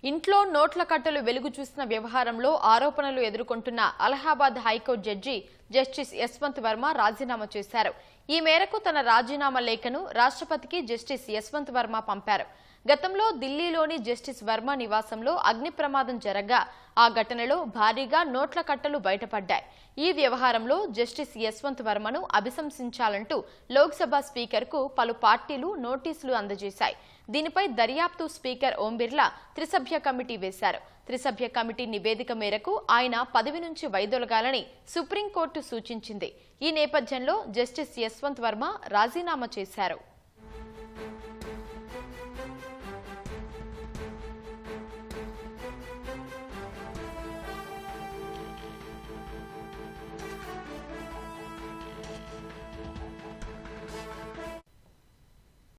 ఇంట్లో నోట్ల కట్టలు వెలుగు చూసిన వ్యవహారంలో ఆరోపణలు ఎదుర్కొంటున్న Allahabad high court judge justice Yashwant Varma రాజీనామా చేశారు. ఈ మేరకు తన రాజీనామా లేఖను రాష్ట్రపతికి జస్టిస్ యశ్వంత్ వర్మ పంపారు. గతంలో ఢిల్లీలోని జస్టిస్ వర్మ నివాసంలో అగ్ని ప్రమాదం జరగ్గా ఆ ఘటనలో భారీగా నోట్ల కట్టలు బయటపడ్డాయి. ఈ వ్యవహారంలో జస్టిస్ యశ్వంత్ వర్మను అభిశంసించాలంటూ లోక్సభ స్పీకర్కు పలు పార్టీలు నోటీసులు అందజేశాయి. దీనిపై దర్యాప్తు స్పీకర్ ఓం బిర్లా త్రిసభ్య కమిటీ వేశారు. త్రిసభ్య కమిటీ నివేదిక మేరకు ఆయన పదవి నుంచి వైదొలగాలని సుప్రీంకోర్టు సూచించింది. ఈ నేపథ్యంలో జస్టిస్ యశ్వంత్ వర్మ రాజీనామా చేశారు.